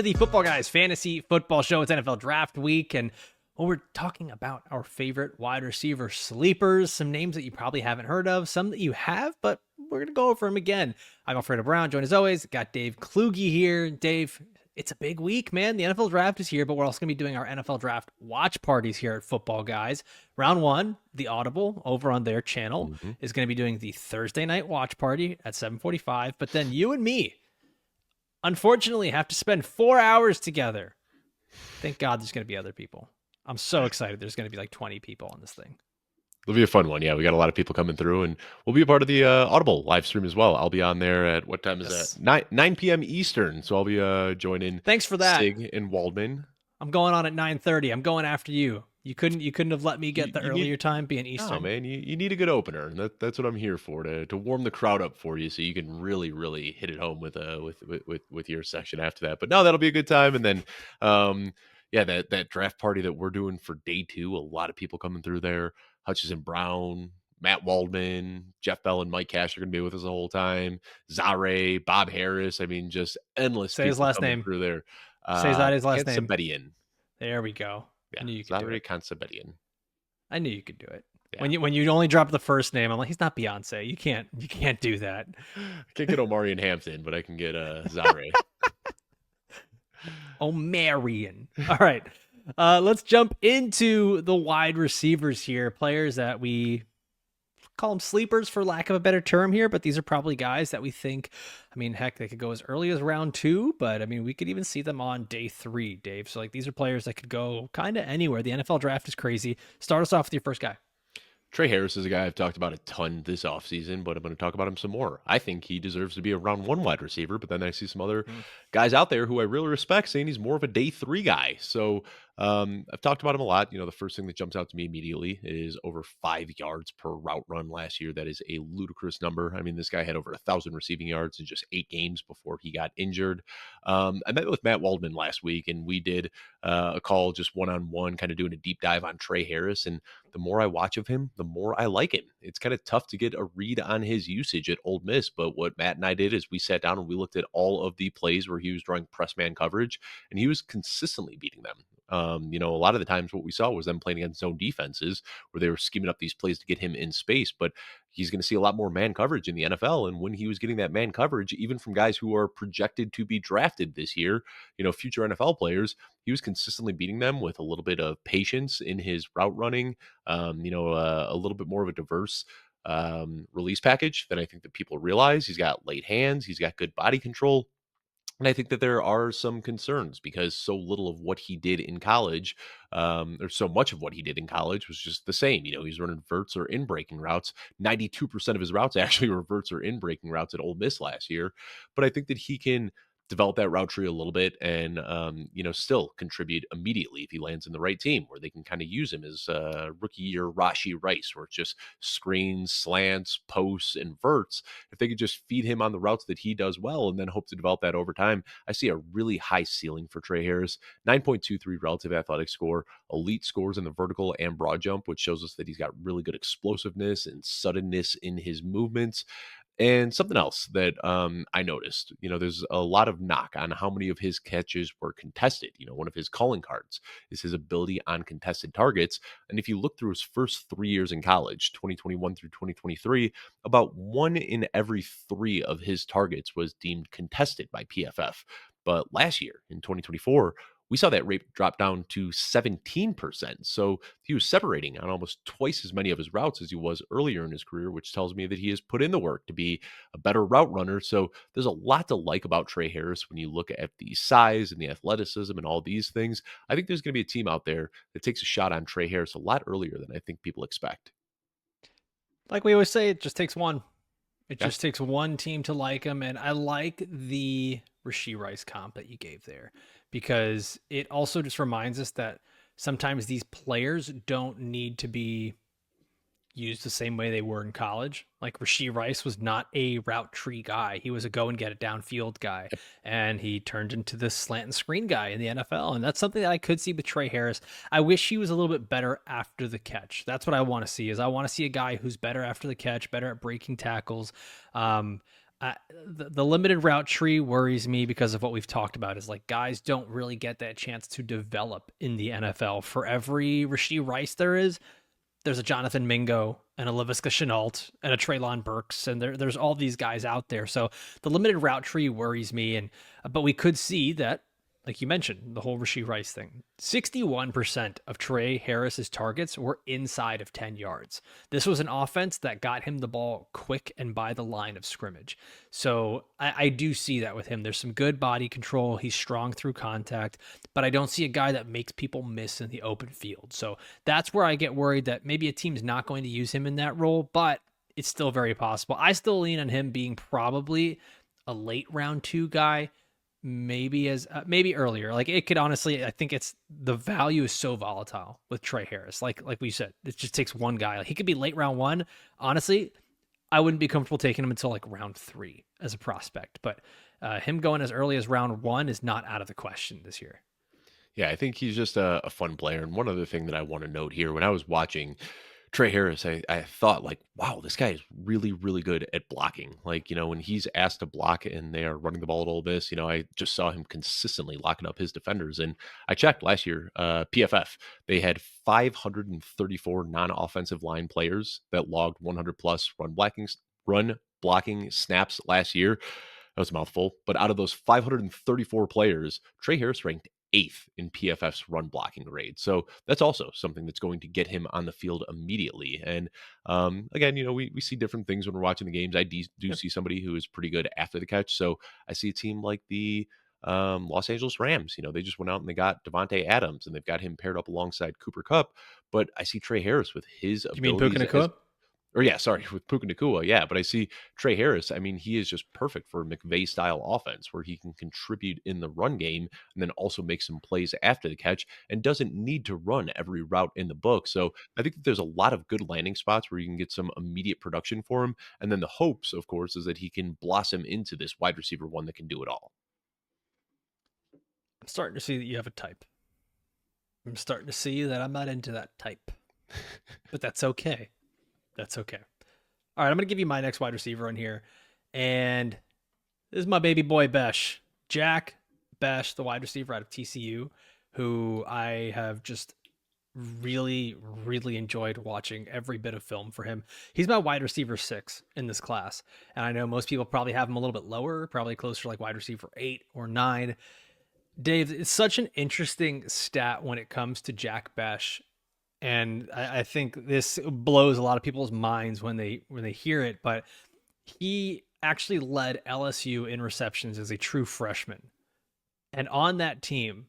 to the Football Guys Fantasy Football Show. It's NFL Draft Week, and we're talking about our favorite wide receiver sleepers, some names that you probably haven't heard of, some that you have, but we're going to go over them again. I'm Alfredo Brown, joined as always. Got Dave Kluge here. Dave, it's a big week, man. The NFL Draft is here, but we're also going to be doing our NFL Draft watch parties here at Football Guys. Round one, the Audible over on their channel is going to be doing the Thursday night watch party at 7:45, but then you and me, unfortunately, have to spend 4 hours together. Thank God there's going to be other people. I'm so excited. There's going to be like 20 people on this thing. It'll be a fun one. Yeah, we got a lot of people coming through, and we'll be a part of the Audible live stream as well. I'll be on there at, what time is that? 9 p.m. Eastern. So I'll be joining. Thanks for that. Sig and Waldman. I'm going on at 9:30. I'm going after you. You couldn't have let me get the earlier time being Eastern. No, man, you need a good opener, and that's what I'm here for, to warm the crowd up for you, so you can really hit it home with your section after that. But no, that'll be a good time, and then yeah, that draft party that we're doing for day 2, a lot of people coming through there. Hutchison Brown, Matt Waldman, Jeff Bell, and Mike Cash are going to be with us the whole time. Zare, Bob Harris. I mean, just endless. Say his last name through there. Say his last name. Kansabedian. There we go. Yeah, I knew you could do it. Kansabedian. I knew you could do it. Yeah. When you only drop the first name, I'm like, he's not Beyonce. You can't do that. I can't get Omarion Hampton, but I can get Zare. Omarion. All right. Let's jump into the wide receivers here. Players that we call them sleepers for lack of a better term here, but these are probably guys that we think, I mean, heck, they could go as early as round 2, but I mean, we could even see them on day 3, Dave. So like, these are players that could go kind of anywhere. The NFL draft is crazy. Start us off with your first guy. Trey Harris is a guy I've talked about a ton this offseason, but I'm going to talk about him some more. I think he deserves to be a round 1 wide receiver, but then I see some other guys out there who I really respect saying he's more of a day 3 guy. So I've talked about him a lot. You know, the first thing that jumps out to me immediately is over 5 yards per route run last year. That is a ludicrous number. I mean, this guy had over 1,000 receiving yards in just 8 games before he got injured. I met with Matt Waldman last week, and we did a call just one-on-one, kind of doing a deep dive on Trey Harris. And the more I watch of him, the more I like him. It's kind of tough to get a read on his usage at Ole Miss, but what Matt and I did is we sat down and we looked at all of the plays where he was drawing press man coverage, and he was consistently beating them. You know, a lot of the times what we saw was them playing against zone defenses where they were scheming up these plays to get him in space, but he's going to see a lot more man coverage in the NFL. And when he was getting that man coverage, even from guys who are projected to be drafted this year, you know, future NFL players, he was consistently beating them with a little bit of patience in his route running, you know, a little bit more of a diverse release package than I think that people realize. He's got late hands. He's got good body control. And I think that there are some concerns because so little of what he did in college, or so much of what he did in college was just the same. You know, he's running verts or in breaking routes. 92% of his routes actually were verts or in breaking routes at Ole Miss last year. But I think that he can develop that route tree a little bit and, you know, still contribute immediately if he lands in the right team where they can kind of use him as rookie year Rashi Rice, where it's just screens, slants, posts, and verts. If they could just feed him on the routes that he does well and then hope to develop that over time, I see a really high ceiling for Trey Harris. 9.23 relative athletic score, elite scores in the vertical and broad jump, which shows us that he's got really good explosiveness and suddenness in his movements. And something else that I noticed, you know, there's a lot of knock on how many of his catches were contested. You know, one of his calling cards is his ability on contested targets. And if you look through his first 3 years in college, 2021 through 2023, about 1 in every 3 of his targets was deemed contested by PFF. But last year in 2024, we saw that rate drop down to 17%. So he was separating on almost twice as many of his routes as he was earlier in his career, which tells me that he has put in the work to be a better route runner. So there's a lot to like about Trey Harris when you look at the size and the athleticism and all these things. I think there's going to be a team out there that takes a shot on Trey Harris a lot earlier than I think people expect. Like we always say, it just takes one. It just takes one team to like him. And I like the Rashi Rice comp that you gave there, because it also just reminds us that sometimes these players don't need to be used the same way they were in college. Like Rashi Rice was not a route tree guy. He was a go and get it downfield guy. And he turned into this slant and screen guy in the NFL. And that's something that I could see with Trey Harris. I wish he was a little bit better after the catch. That's what I want to see, is I want to see a guy who's better after the catch, better at breaking tackles. The limited route tree worries me because of what we've talked about is like guys don't really get that chance to develop in the NFL. For every Rashee Rice there's a Jonathan Mingo and a Laviska Shenault and a Traylon Burks, and there's all these guys out there. So the limited route tree worries me, and but we could see that, like you mentioned, the whole Rashee Rice thing. 61% of Trey Harris's targets were inside of 10 yards. This was an offense that got him the ball quick and by the line of scrimmage. So I do see that with him. There's some good body control. He's strong through contact, but I don't see a guy that makes people miss in the open field. So that's where I get worried that maybe a team's not going to use him in that role, but it's still very possible. I still lean on him being probably a late round 2 guy, maybe earlier. Like it could honestly, I think it's the value is so volatile with Trey Harris. Like we said, it just takes one guy. Like he could be late round 1. Honestly, I wouldn't be comfortable taking him until like round 3 as a prospect. But him going as early as round 1 is not out of the question this year. Yeah, I think he's just a fun player. And one other thing that I want to note here, when I was watching Trey Harris, I thought like, wow, this guy is really, really good at blocking. Like, when he's asked to block and they are running the ball at Ole Miss, I just saw him consistently locking up his defenders. And I checked last year, PFF, they had 534 non-offensive line players that logged 100 plus run blocking snaps last year. That was a mouthful. But out of those 534 players, Trey Harris ranked 8th in PFF's run blocking grade. So that's also something that's going to get him on the field immediately. And again, we see different things when we're watching the games. I do see somebody who is pretty good after the catch. So I see a team like the Los Angeles Rams. They just went out and they got Devontae Adams and they've got him paired up alongside Cooper Kupp. But I see Trey Harris with his You mean Puka abilities Nacua? or yeah, sorry, with Puka Nacua, yeah. But I see Trey Harris. I mean, he is just perfect for a McVay style offense where he can contribute in the run game and then also make some plays after the catch and doesn't need to run every route in the book. So I think that there's a lot of good landing spots where you can get some immediate production for him. And then the hopes, of course, is that he can blossom into this wide receiver one that can do it all. I'm starting to see that you have a type. I'm starting to see that I'm not into that type, but that's okay. That's okay. All right, I'm going to give you my next wide receiver on here. And this is my baby boy, Besh. Jack Besh, the wide receiver out of TCU, who I have just really, really enjoyed watching every bit of film for him. He's my wide receiver 6 in this class. And I know most people probably have him a little bit lower, probably closer to like wide receiver 8 or 9. Dave, it's such an interesting stat when it comes to Jack Besh, and I think this blows a lot of people's minds when they hear it. But he actually led LSU in receptions as a true freshman, and on that team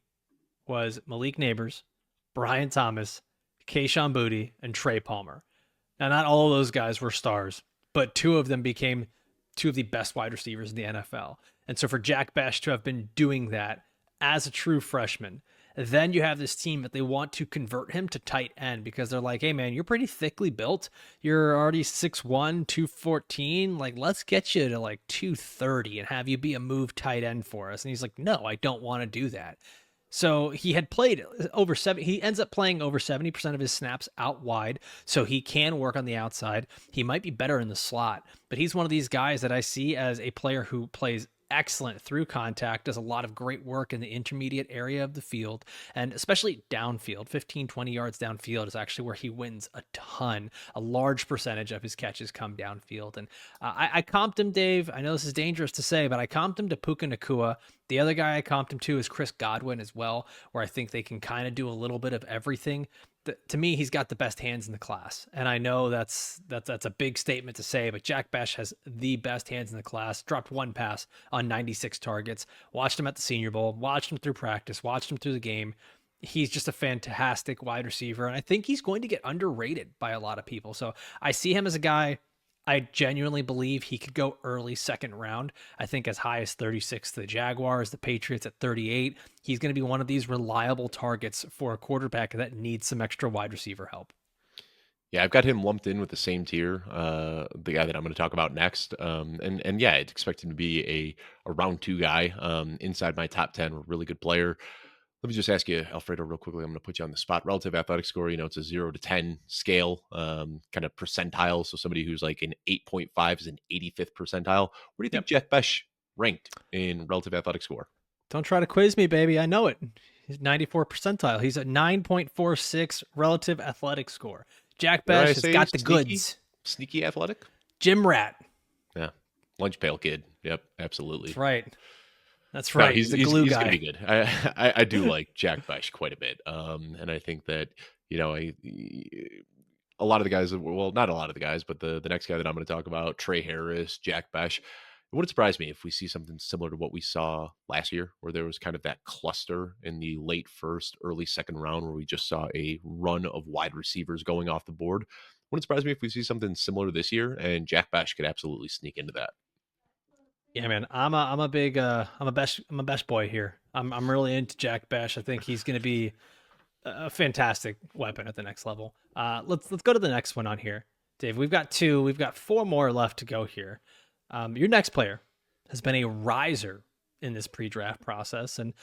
was Malik Neighbors, Brian Thomas, Kayshon Boutte, and Trey Palmer. Now, not all of those guys were stars, but 2 of them became 2 of the best wide receivers in the NFL. And so for Jack Besh to have been doing that as a true freshman, then you have this team that they want to convert him to tight end because they're like, hey, man, you're pretty thickly built. You're already 6'1", 214. Like, let's get you to like 230 and have you be a move tight end for us. And he's like, no, I don't want to do that. So he had played over 7. He ends up playing over 70% of his snaps out wide. So he can work on the outside. He might be better in the slot, but he's one of these guys that I see as a player who plays excellent through contact, does a lot of great work in the intermediate area of the field, and especially downfield. 15, 20 yards downfield is actually where he wins a ton. A large percentage of his catches come downfield. And I comped him, Dave. I know this is dangerous to say, but I comped him to Puka Nacua. The other guy I comped him to is Chris Godwin as well, where I think they can kind of do a little bit of everything. To me, he's got the best hands in the class. And I know that's a big statement to say, but Jack Besh has the best hands in the class. Dropped 1 pass on 96 targets. Watched him at the Senior Bowl. Watched him through practice. Watched him through the game. He's just a fantastic wide receiver. And I think he's going to get underrated by a lot of people. So I see him as a guy I genuinely believe he could go early second round. I think as high as 36 to the Jaguars, the Patriots at 38. He's going to be one of these reliable targets for a quarterback that needs some extra wide receiver help. Yeah, I've got him lumped in with the same tier, the guy that I'm going to talk about next. And yeah, I'd expect him to be a round 2 guy inside my top 10, a really good player. Let me just ask you, Alfredo, real quickly. I'm going to put you on the spot. Relative athletic score, it's a 0 to 10 scale, kind of percentile. So somebody who's like an 8.5 is an 85th percentile. Where do you think Yep. Jack Besh ranked in relative athletic score? Don't try to quiz me, baby. I know it. He's 94 percentile. He's at 9.46 relative athletic score. Jack Did I Besh has say got the sneaky? goods. Sneaky athletic? Gym rat. Yeah. Lunch pail kid. Yep, That's absolutely. right. That's No, right. he's He's a he's glue he's gonna guy. be good. I do like Jack Besh quite a bit, and I think that a lot of the guys, well, not a lot of the guys, but the next guy that I'm going to talk about, Trey Harris, Jack Besh. It wouldn't surprise me if we see something similar to what we saw last year, where there was kind of that cluster in the late first, early second round, where we just saw a run of wide receivers going off the board. Wouldn't surprise me if we see something similar this year, and Jack Besh could absolutely sneak into that. Yeah, man. I'm a Besh boy here. I'm really into Jack Besh. I think he's going to be a fantastic weapon at the next level. Let's go to the next one on here, Dave. We've got two. We've got four more left to go here. Your next player has been a riser in this pre-draft process, and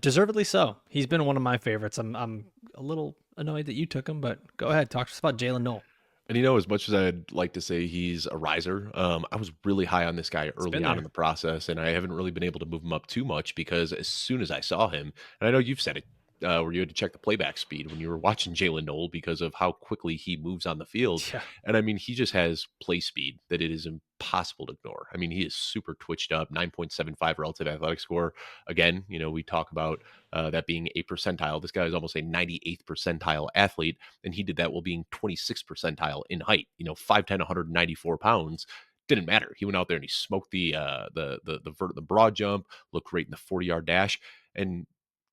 deservedly so. He's been one of my favorites. I'm a little annoyed that you took him, but go ahead, talk to us about Jaylen Null. And as much as I'd like to say he's a riser, I was really high on this guy It's early been on in there. the process, and I haven't really been able to move him up too much because as soon as I saw him, and I know you've said it, where you had to check the playback speed when you were watching Jalen Noel because of how quickly he moves on the field. Yeah, And I mean, he just has play speed that it is impossible to ignore. I mean, he is super twitched up, 9.75 relative athletic score. Again, we talk about that being a percentile. This guy is almost a 98th percentile athlete, and he did that while being 26th percentile in height. 5'10", 194 pounds. Didn't matter. He went out there and he smoked the broad jump, looked great in the 40-yard dash, and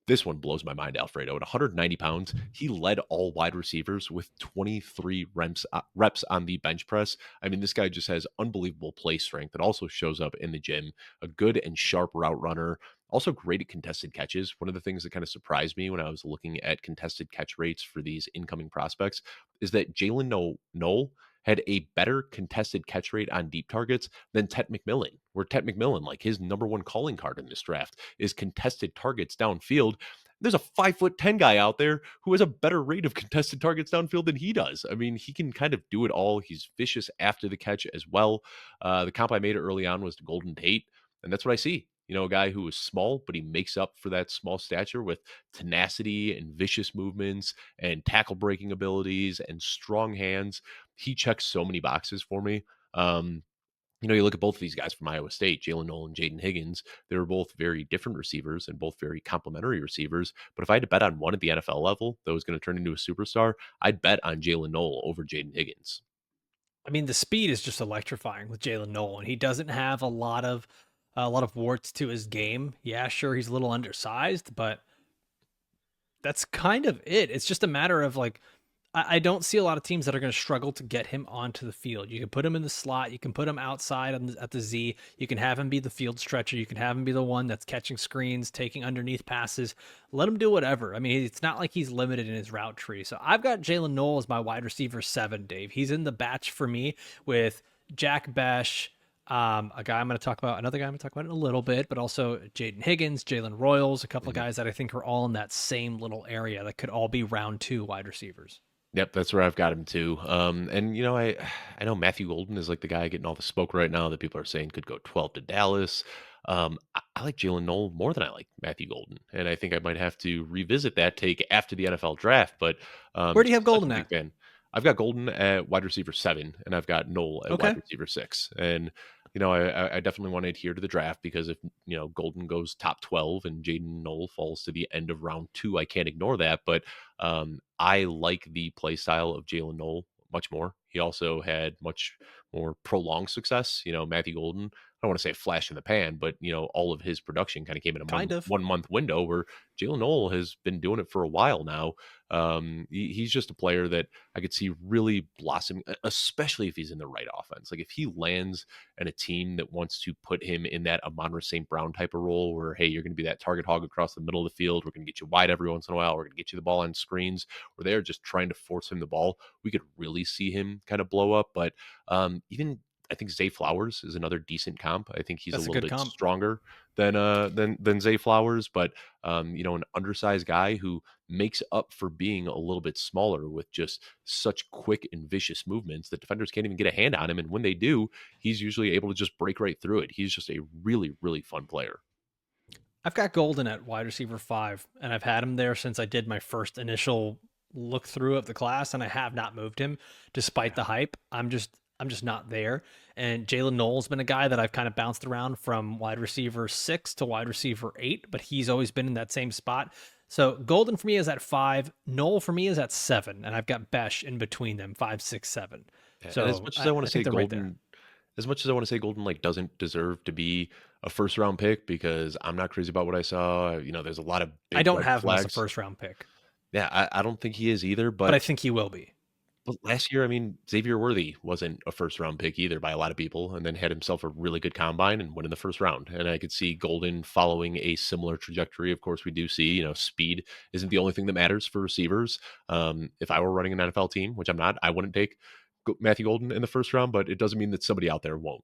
this one blows my mind, Alfredo. At 190 pounds, he led all wide receivers with 23 reps on the bench press. I mean, this guy just has unbelievable play strength. It also shows up in the gym. A good and sharp route runner. Also great at contested catches. One of the things that kind of surprised me when I was looking at contested catch rates for these incoming prospects is that Jalen Noel had a better contested catch rate on deep targets than Ted McMillan, where Ted McMillan, like his number one calling card in this draft, is contested targets downfield. There's a 5'10" guy out there who has a better rate of contested targets downfield than he does. I mean, he can kind of do it all. He's vicious after the catch as well. The comp I made early on was to Golden Tate, and that's what I see. A guy who is small, but he makes up for that small stature with tenacity and vicious movements and tackle breaking abilities and strong hands. He checks so many boxes for me. Um, you look at both of these guys from Iowa State, Jaylen Null and Jaden Higgins. They were both very different receivers and both very complementary receivers. But if I had to bet on one at the NFL level that was going to turn into a superstar, I'd bet on Jaylen Null over Jaden Higgins. I mean the speed is just electrifying with Jaylen Noel, and he doesn't have a lot of warts to his game. Yeah, sure, he's a little undersized, but that's kind of it. It's just a matter of like I don't see a lot of teams that are going to struggle to get him onto the field. You can put him in the slot, you can put him outside at the Z, you can have him be the field stretcher, you can have him be the one that's catching screens, taking underneath passes. Let him do whatever. I mean, it's not like he's limited in his route tree. So I've got Jaylen Noel as my wide receiver 7, Dave. He's in the batch for me with Jack Besh, a guy I'm going to talk about, another guy I'm going to talk about in a little bit, but also Jaden Higgins, Jalen Royals, a couple of Mhm. guys that I think are all in that same little area that could all be round 2 wide receivers. Yep, that's where I've got him too. And I know Matthew Golden is like the guy getting all the smoke right now that people are saying could go 12 to Dallas. I like Jalen Noel more than I like Matthew Golden, and I think I might have to revisit that take after the NFL draft. But Where do you just have such a Golden big at? fan. I've got Golden at wide receiver 7, and I've got Noel at wide Okay. receiver 6. And I definitely want to adhere to the draft because if Golden goes top 12 and Jaden Noel falls to the end of round 2, I can't ignore that. But I like the play style of Jalen Noel much more. He also had much more prolonged success. Matthew Golden, I don't want to say flash in the pan, but all of his production kind of came in a Kind of. 1 month window where Jalen Noel has been doing it for a while now. He's just a player that I could see really blossoming, especially if he's in the right offense. Like if he lands in a team that wants to put him in that Amon St. Brown type of role where, hey, you're going to be that target hog across the middle of the field. We're going to get you wide every once in a while. We're going to get you the ball on screens, where they're just trying to force him the ball. We could really see him kind of blow up. But even I think Zay Flowers is another decent comp. I think he's a That's a little good bit comp. stronger than Zay Flowers, but an undersized guy who makes up for being a little bit smaller with just such quick and vicious movements that defenders can't even get a hand on him. And when they do, he's usually able to just break right through it. He's just a really, really fun player. I've got Golden at wide receiver 5, and I've had him there since I did my first initial look through of the class, and I have not moved him despite the hype. I'm just not there. And Jaylen Null's been a guy that I've kind of bounced around from wide receiver 6 to wide receiver 8, but he's always been in that same spot. So Golden for me is at 5, Null for me is at 7, and I've got Besh in between them, 5, 6, 7. And as So much as I want to say think they're right there. Golden, as much as I want to say Golden like doesn't deserve to be a first round pick because I'm not crazy about what I saw. There's a lot of I big don't red have him as a flags. first round pick, Yeah, I don't think he is either. but I think he will be. But last year, I mean, Xavier Worthy wasn't a first round pick either by a lot of people, and then had himself a really good combine and went in the first round. And I could see Golden following a similar trajectory. Of course, we do see, speed isn't the only thing that matters for receivers. If I were running an NFL team, which I'm not, I wouldn't take Matthew Golden in the first round, but it doesn't mean that somebody out there won't.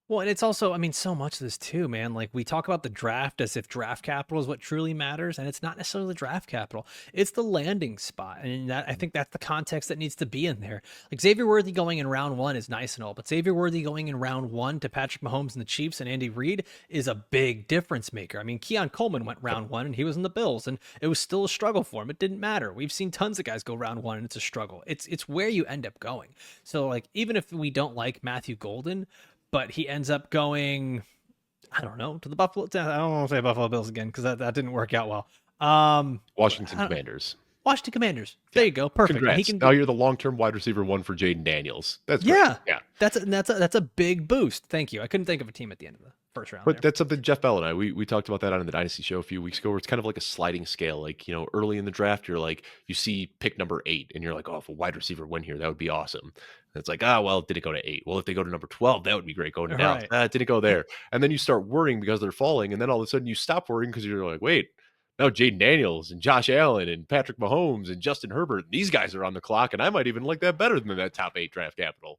Well, and it's also, I mean, so much of this too, man. Like we talk about the draft as if draft capital is what truly matters, and it's not necessarily the draft capital. It's the landing spot, and I think that's the context that needs to be in there. Like Xavier Worthy going in round 1 is nice and all, but Xavier Worthy going in round 1 to Patrick Mahomes and the Chiefs and Andy Reid is a big difference maker. I mean, Keon Coleman went round 1 and he was in the Bills, and it was still a struggle for him. It didn't matter. We've seen tons of guys go round 1 and it's a struggle. It's where you end up going. So like, even if we don't like Matthew Golden, but he ends up going, I don't know, to the Buffalo. I don't want to say Buffalo Bills again because that didn't work out well. Washington Commanders. Washington Commanders. There you go. Perfect. Congrats. Now you're the long-term wide receiver 1 for Jaden Daniels. That's great. Yeah. That's a big boost. Thank you. I couldn't think of a team at the end of the first round. But that's something Jeff Bell and I we talked about that on the Dynasty show a few weeks ago, where it's kind of like a sliding scale. Like, early in the draft, you're like, you see pick number 8 and you're like, oh, if a wide receiver went here, that would be awesome. And it's like, well, did it go to 8? Well, if they go to number 12, that would be great going to Dallas. Right. Did it go there? And then you start worrying because they're falling, and then all of a sudden you stop worrying because you're like, wait, now Jaden Daniels and Josh Allen and Patrick Mahomes and Justin Herbert, these guys are on the clock, and I might even like that better than that top 8 draft capital.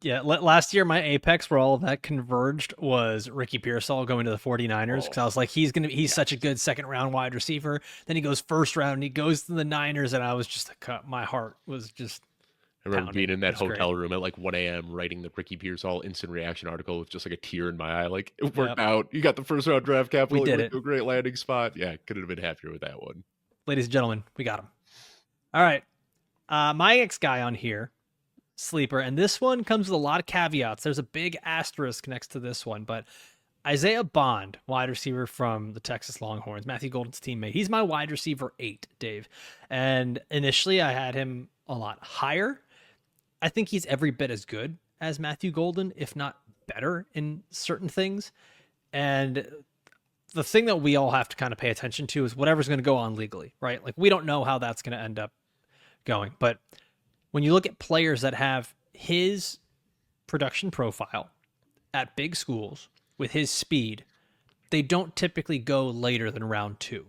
Yeah, last year my apex where all of that converged was Ricky Pearsall going to the 49ers, because I was like, he's such a good second round wide receiver. Then he goes first round and he goes to the Niners, and I was just my heart was just I remember being in that hotel great. room at like 1 a.m. writing the Ricky Pearsall instant reaction article with just like a tear in my eye. Like, it worked out. You got the first round draft capital. We did it. To a great landing spot. Yeah, couldn't have been happier with that one. Ladies and gentlemen, we got him. All right. My ex guy on here, sleeper, and this one comes with a lot of caveats. There's a big asterisk next to this one, but Isaiah Bond, wide receiver from the Texas Longhorns, Matthew Golden's teammate. He's my wide receiver 8, Dave. And initially I had him a lot higher. I think he's every bit as good as Matthew Golden, if not better in certain things. And the thing that we all have to kind of pay attention to is whatever's going to go on legally, right? Like, we don't know how that's going to end up going. But when you look at players that have his production profile at big schools with his speed, they don't typically go later than round 2.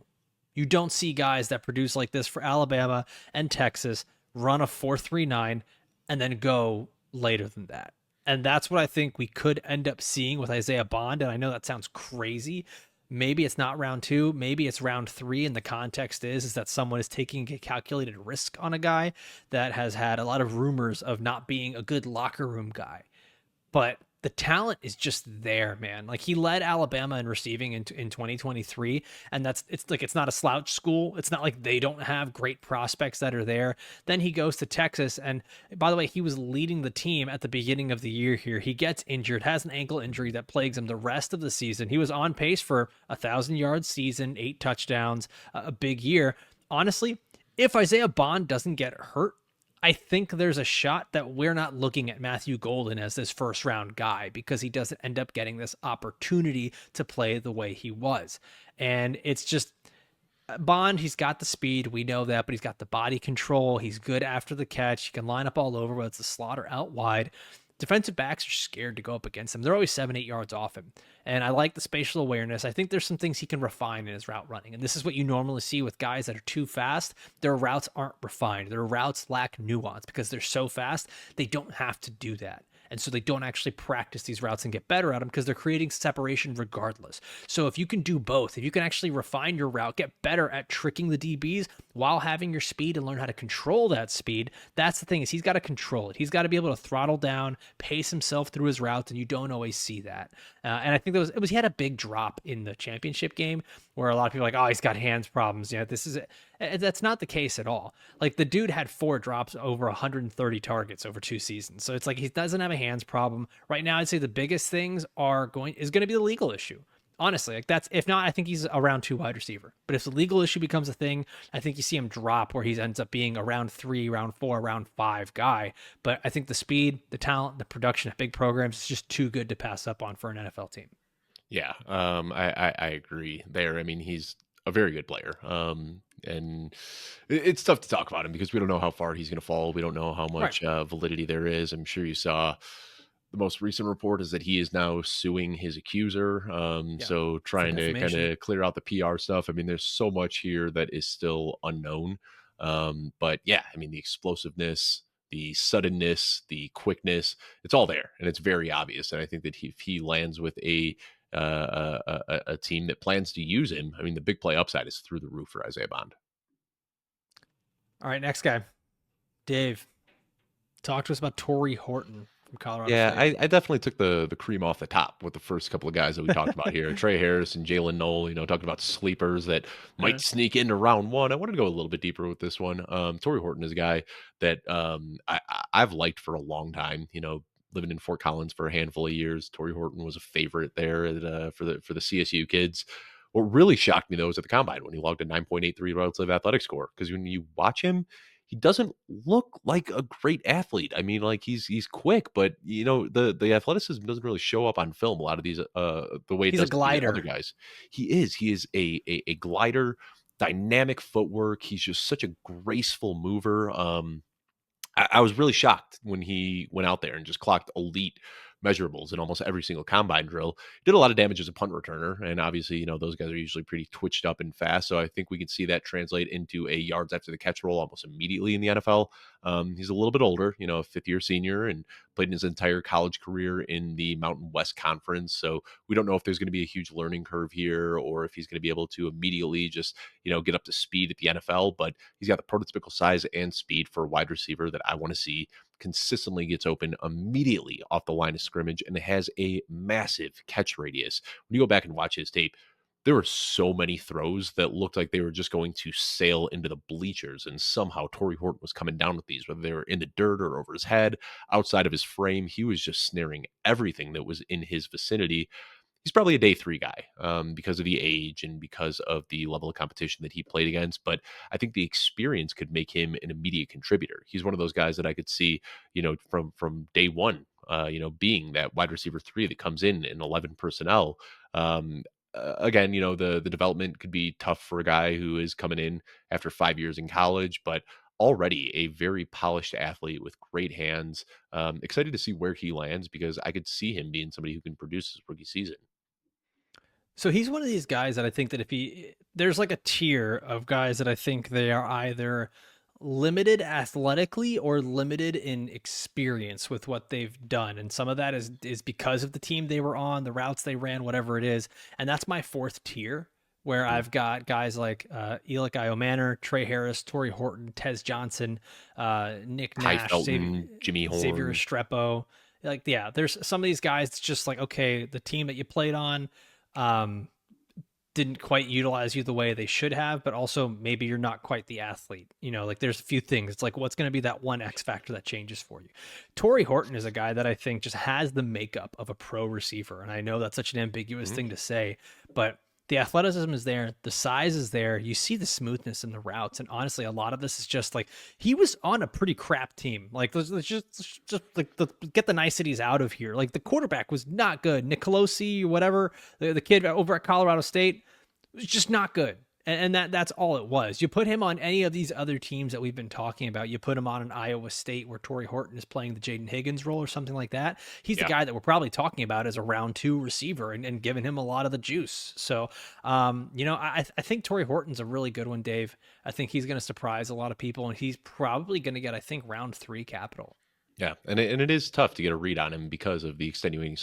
You don't see guys that produce like this for Alabama and Texas run a 4.39 and then go later than that. And that's what I think we could end up seeing with Isaiah Bond. And I know that sounds crazy. Maybe it's not round 2. Maybe it's round 3. And the context is that someone is taking a calculated risk on a guy that has had a lot of rumors of not being a good locker room guy. But the talent is just there, man. Like, he led Alabama in receiving in 2023, and it's not a slouch school. It's not like they don't have great prospects that are there. Then he goes to Texas, and by the way, he was leading the team at the beginning of the year here. He gets injured, has an ankle injury that plagues him the rest of the season. He was on pace for 1,000-yard season, 8 touchdowns, a big year. Honestly, if Isaiah Bond doesn't get hurt, I think there's a shot that we're not looking at Matthew Golden as this first round guy, because he doesn't end up getting this opportunity to play the way he was. And it's just Bond, he's got the speed. We know that, but he's got the body control. He's good after the catch. He can line up all over, whether it's a slot or out wide. Defensive backs are scared to go up against him. They're always 7-8 yards off him. And I like the spatial awareness. I think there's some things he can refine in his route running. And this is what you normally see with guys that are too fast. Their routes aren't refined. Their routes lack nuance because they're so fast, they don't have to do that. And so they don't actually practice these routes and get better at them because they're creating separation regardless. So if you can do both, if you can actually refine your route, get better at tricking the DBs while having your speed and learn how to control that speed, that's the thing, is he's got to control it. He's got to be able to throttle down, pace himself through his routes, and you don't always see that. And I think he had a big drop in the championship game where a lot of people are like, oh, he's got hands problems. Yeah, this is it. That's not the case at all. Like, the dude had 4 drops over 130 targets over 2 seasons. So it's like he doesn't have a hands problem. Right now, I'd say the biggest things is going to be the legal issue. Honestly, like, that's, if not, I think he's a round 2 wide receiver. But if the legal issue becomes a thing, I think you see him drop where he ends up being a round 3, round 4, round 5 guy. But I think the speed, the talent, the production of big programs is just too good to pass up on for an NFL team. Yeah, I agree there. I mean, he's a very good player. And it's tough to talk about him because we don't know how far he's going to fall. We don't know how Right. much validity there is. I'm sure you saw the most recent report is that he is now suing his accuser. Yeah. So For trying to kind defamation. of clear out the PR stuff. I mean, there's so much here that is still unknown. But yeah, I mean, the explosiveness, the suddenness, the quickness, it's all there, and it's very obvious. And I think that if he lands with a team that plans to use him, I mean, the big play upside is through the roof for Isaiah Bond. All right, next guy. Dave, talk to us about Tory Horton from Colorado Yeah, State. I definitely took the cream off the top with the first couple of guys that we talked about here. Trey Harris and Jaylen Null, talking about sleepers that might sneak into round one. I wanted to go a little bit deeper with this one. Tory Horton is a guy that I've liked for a long time. Living in Fort Collins for a handful of years. Tory Horton was a favorite there for the CSU kids. What really shocked me though was at the combine when he logged a 9.83 relative athletic score. Because when you watch him, he doesn't look like a great athlete. I mean, like he's quick, but the athleticism doesn't really show up on film. A lot of these, the way it He's a does with these other glider. guys, he is a glider, dynamic footwork. He's just such a graceful mover. I was really shocked when he went out there and just clocked elite measurables in almost every single combine drill. Did a lot of damage as a punt returner, and obviously, those guys are usually pretty twitched up and fast. So I think we can see that translate into a yards after the catch role almost immediately in the NFL. He's a little bit older, a 5th-year senior, and played in his entire college career in the Mountain West Conference. So we don't know if there's going to be a huge learning curve here, or if he's going to be able to immediately just get up to speed at the NFL. But he's got the prototypical size and speed for a wide receiver that I want to see consistently gets open immediately off the line of scrimmage and has a massive catch radius. When you go back and watch his tape, there were so many throws that looked like they were just going to sail into the bleachers, and somehow Tory Horton was coming down with these, whether they were in the dirt or over his head, outside of his frame. He was just snaring everything that was in his vicinity. He's probably a day 3 guy because of the age and because of the level of competition that he played against. But I think the experience could make him an immediate contributor. He's one of those guys that I could see, from day one, being that wide receiver 3 that comes in 11 personnel. Again, the development could be tough for a guy who is coming in after 5 years in college, but already a very polished athlete with great hands. Excited to see where he lands because I could see him being somebody who can produce his rookie season. So he's one of these guys that I think that there's like a tier of guys that I think they are either limited athletically or limited in experience with what they've done. And some of that is because of the team they were on, the routes they ran, whatever it is. And that's my 4th tier, where Mhm. I've got guys like Elick Manor, Trey Harris, Tory Horton, Tez Johnson, Nick Ty Nash, Felton, Jimmy Xavier Horn. Restrepo. Like, yeah, there's some of these guys. It's just like, okay, the team that you played on um, didn't quite utilize you the way they should have, but also maybe you're not quite the athlete. Like, there's a few things. It's like, what's going to be that one X factor that changes for you? Tory Horton is a guy that I think just has the makeup of a pro receiver. And I know that's such an ambiguous Mhm. thing to say, but the athleticism is there, the size is there. You see the smoothness in the routes, and honestly, a lot of this is just like he was on a pretty crap team. Like, let's just like get the niceties out of here. Like, the quarterback was not good. Nicolosi, whatever, the kid over at Colorado State was just not good. And that's all it was. You put him on any of these other teams that we've been talking about. You put him on an Iowa State where Tory Horton is playing the Jaden Higgins role or something like that. He's the Yeah. guy that we're probably talking about as a round 2 receiver and giving him a lot of the juice. So, I think Tory Horton's a really good one, Dave. I think he's going to surprise a lot of people, and he's probably going to get, I think, round 3 capital. Yeah, and it is tough to get a read on him because of the extenuating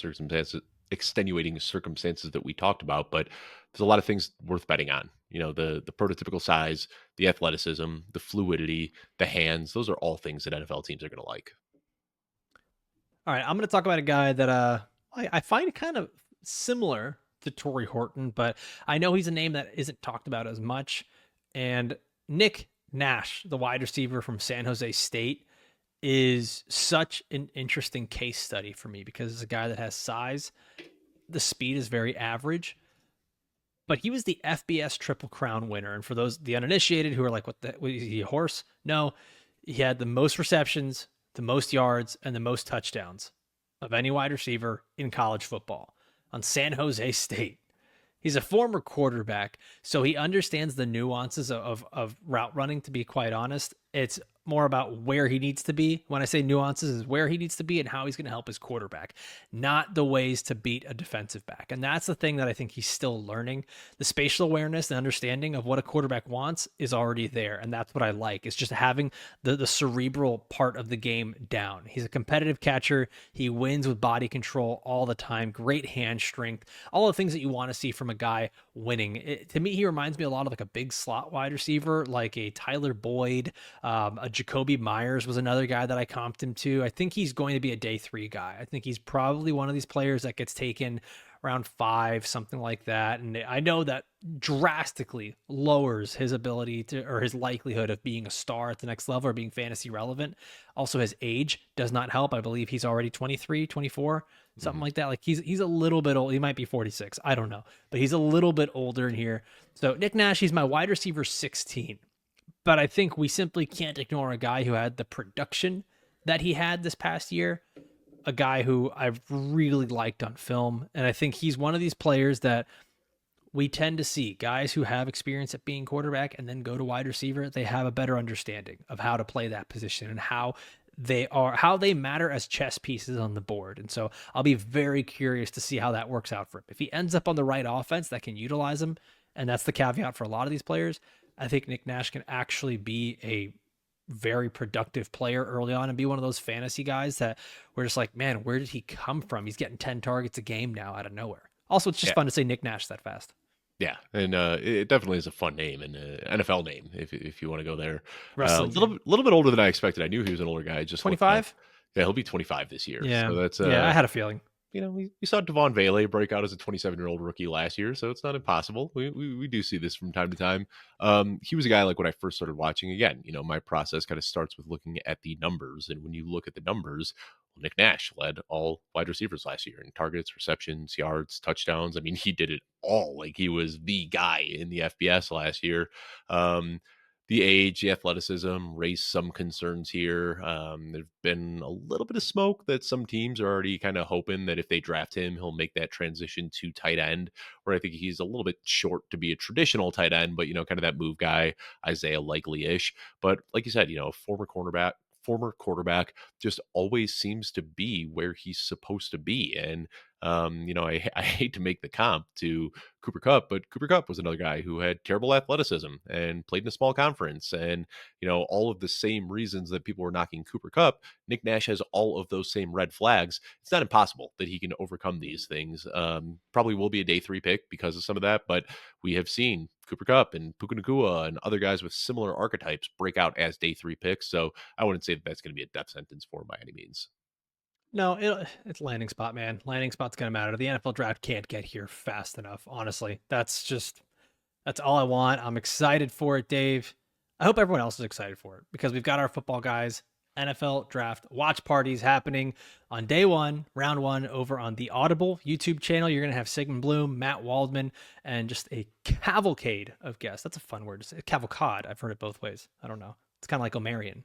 circumstances that we talked about. But there's a lot of things worth betting on. The prototypical size, the athleticism, the fluidity, the hands. Those are all things that NFL teams are going to like. All right, I'm going to talk about a guy that I find kind of similar to Tory Horton, but I know he's a name that isn't talked about as much. And Nick Nash, the wide receiver from San Jose State, is such an interesting case study for me because it's a guy that has size. The speed is very average, but he was the FBS Triple Crown winner. And for those the uninitiated who are like, what is he, a horse? No, he had the most receptions, the most yards, and the most touchdowns of any wide receiver in college football on San Jose State. He's a former quarterback, so he understands the nuances of route running, to be quite honest. It's more about where he needs to be. When I say nuances, is where he needs to be and how he's going to help his quarterback, not the ways to beat a defensive back. And that's the thing that I think he's still learning. The spatial awareness and understanding of what a quarterback wants is already there. And that's what I like. It's just having the cerebral part of the game down. He's a competitive catcher. He wins with body control all the time, great hand strength, all the things that you want to see from a guy winning. To me, he reminds me a lot of like a big slot wide receiver, like a Tyler Boyd, a Jacoby Myers was another guy that I comped him to. I think he's going to be a day 3 guy. I think he's probably one of these players that gets taken around 5, something like that. And I know that drastically lowers his ability to, or his likelihood of being a star at the next level or being fantasy relevant. Also, his age does not help. I believe he's already 23, 24, something Mhm. like that. Like he's a little bit old. He might be 46. I don't know, but he's a little bit older in here. So Nick Nash, he's my wide receiver 16. But I think we simply can't ignore a guy who had the production that he had this past year, a guy who I've really liked on film. And I think he's one of these players that we tend to see guys who have experience at being quarterback and then go to wide receiver. They have a better understanding of how to play that position and how they matter as chess pieces on the board. And so I'll be very curious to see how that works out for him. If he ends up on the right offense that can utilize him, and that's the caveat for a lot of these players, I think Nick Nash can actually be a very productive player early on and be one of those fantasy guys that we're just like, man, where did he come from? He's getting 10 targets a game now out of nowhere. Also, it's just Yeah, fun to say Nick Nash that fast. yeah, and it definitely is a fun name and NFL name if you want to go there. A Wrestling name. little bit older than I expected. I knew he was an older guy. Just looked up. 25? Yeah, he'll be 25 this year. Yeah. So that's Yeah, I had a feeling. we saw Devon Vele break out as a 27-year-old rookie last year, so it's not impossible. We do see this from time to time. He was a guy like when I first started watching. Again, my process kind of starts with looking at the numbers, and when you look at the numbers, well, Nick Nash led all wide receivers last year in targets, receptions, yards, touchdowns. I mean, he did it all. Like he was the guy in the FBS last year. Um, the age, the athleticism raised some concerns here. There's been a little bit of smoke that some teams are already kind of hoping that if they draft him, he'll make that transition to tight end, where I think he's a little bit short to be a traditional tight end, but kind of that move guy, Isaiah Likely ish. But like you said, former quarterback just always seems to be where he's supposed to be. And I hate to make the comp to Cooper Cup, but Cooper Cup was another guy who had terrible athleticism and played in a small conference. And, all of the same reasons that people were knocking Cooper Cup, Nick Nash has all of those same red flags. It's not impossible that he can overcome these things. Probably will be a day 3 pick because of some of that, but we have seen Cooper Cup and Puka Nacua and other guys with similar archetypes break out as day 3 picks. So I wouldn't say that that's going to be a death sentence for him by any means. No, it's landing spot, man. Landing spot's going to matter. The NFL draft can't get here fast enough, honestly. That's all I want. I'm excited for it, Dave. I hope everyone else is excited for it because we've got our football guys NFL draft watch parties happening on day 1, round 1 over on the Audible YouTube channel. You're going to have Sigmund Bloom, Matt Waldman, and just a cavalcade of guests. That's a fun word to say. Cavalcade. I've heard it both ways. I don't know. It's kind of like Omarion.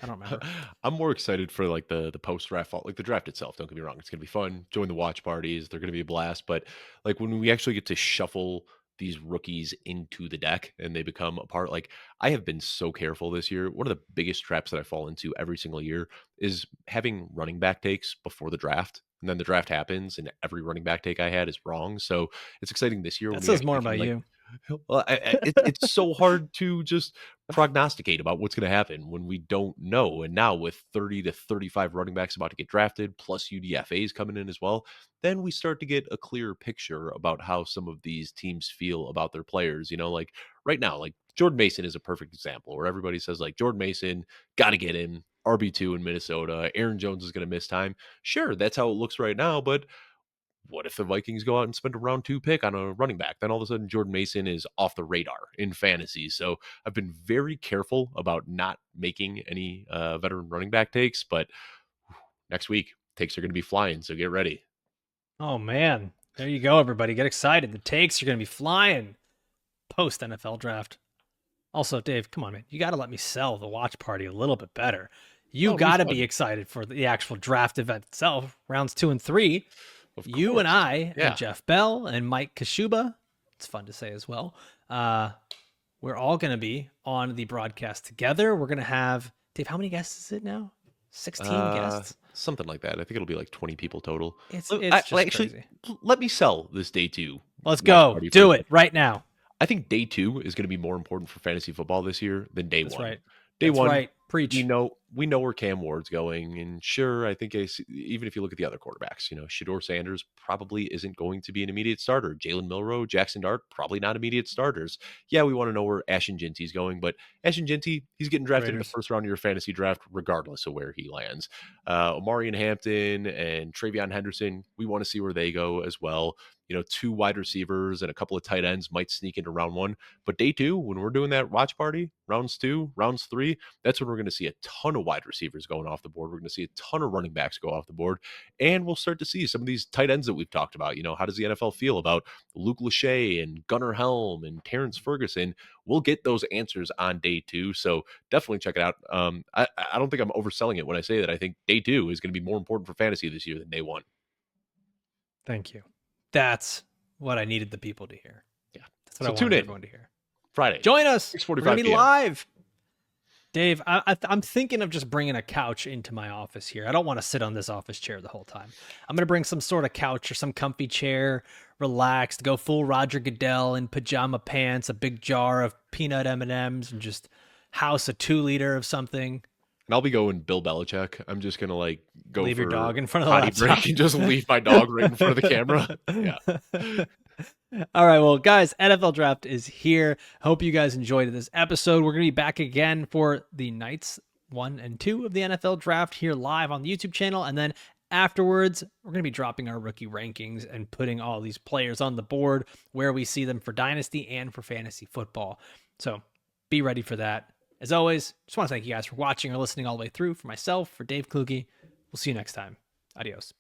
I don't remember. I'm more excited for like the post draft, like the draft itself. Don't get me wrong; it's gonna be fun. Join the watch parties; they're gonna be a blast. But like when we actually get to shuffle these rookies into the deck and they become a part, like I have been so careful this year. One of the biggest traps that I fall into every single year is having running back takes before the draft. And then the draft happens, and every running back take I had is wrong. So it's exciting this year when That we says more actually can about like you. Well, it's so hard to just prognosticate about what's going to happen when we don't know. And now with 30 to 35 running backs about to get drafted, plus UDFAs coming in as well, then we start to get a clearer picture about how some of these teams feel about their players. Like right now, like Jordan Mason is a perfect example where everybody says like Jordan Mason, got to get him. RB2 in Minnesota. Aaron Jones is going to miss time. Sure, that's how it looks right now, but what if the Vikings go out and spend a round 2 pick on a running back? Then all of a sudden Jordan Mason is off the radar in fantasy. So I've been very careful about not making any veteran running back takes, but next week takes are going to be flying. So get ready. Oh man, there you go, everybody. Get excited. The takes are going to be flying post NFL draft. Also, Dave, come on, man. You got to let me sell the watch party a little bit better. You It'll be got to fun. be excited for the actual draft event itself, rounds 2 and 3. Of You and course. I Yeah. and Jeff Bell and Mike Kashuba, it's fun to say as well. We're all going to be on the broadcast together. We're going to have, Dave, how many guests is it now? 16 guests? Something like that. I think it'll be like 20 people total. It's Let- just actually, crazy. let me sell this day 2. Let's watch go. party Do first. it right now. I think day 2 is going to be more important for fantasy football this year than day That's 1. right. Day That's 1, right. Preach. we know where Cam Ward's going, and sure, I think even if you look at the other quarterbacks, Shador Sanders probably isn't going to be an immediate starter. Jalen Milroe, Jackson Dart, probably not immediate starters. Yeah, we want to know where Ashton Jinty's going, but Ashton Jinty, he's getting drafted in the Raiders. first round of your fantasy draft, regardless of where he lands. Omarion Hampton and Travion Henderson, we want to see where they go as well. 2 wide receivers and a couple of tight ends might sneak into round 1, but day 2, when we're doing that watch party, rounds 2, rounds 3, that's when we're going to see a ton of wide receivers going off the board. We're going to see a ton of running backs go off the board, and we'll start to see some of these tight ends that we've talked about. How does the NFL feel about Luke Lachey and Gunnar Helm and Terrence Ferguson? We'll get those answers on day 2, so definitely check it out. I don't think I'm overselling it when I say that I think day 2 is going to be more important for fantasy this year than day 1. Thank you. That's what I needed the people to hear. Yeah. That's what So I tune wanted in. everyone to hear. Friday. Join us. 6:45 We're going to be PM. live. Dave, I'm thinking of just bringing a couch into my office here. I don't want to sit on this office chair the whole time. I'm going to bring some sort of couch or some comfy chair, relaxed, go full Roger Goodell in pajama pants, a big jar of peanut M&Ms, and just house a 2-liter of something. And I'll be going Bill Belichick. I'm just going to go Leave for your dog in front of the potty laptop. break and just leave my dog right in front of the camera. Yeah. All right, well, guys, NFL Draft is here. Hope you guys enjoyed this episode. We're going to be back again for the nights 1 and 2 of the NFL Draft here live on the YouTube channel. And then afterwards, we're going to be dropping our rookie rankings and putting all these players on the board where we see them for Dynasty and for fantasy football. So be ready for that. As always, just want to thank you guys for watching or listening all the way through. For myself, for Dave Kluge, we'll see you next time. Adios.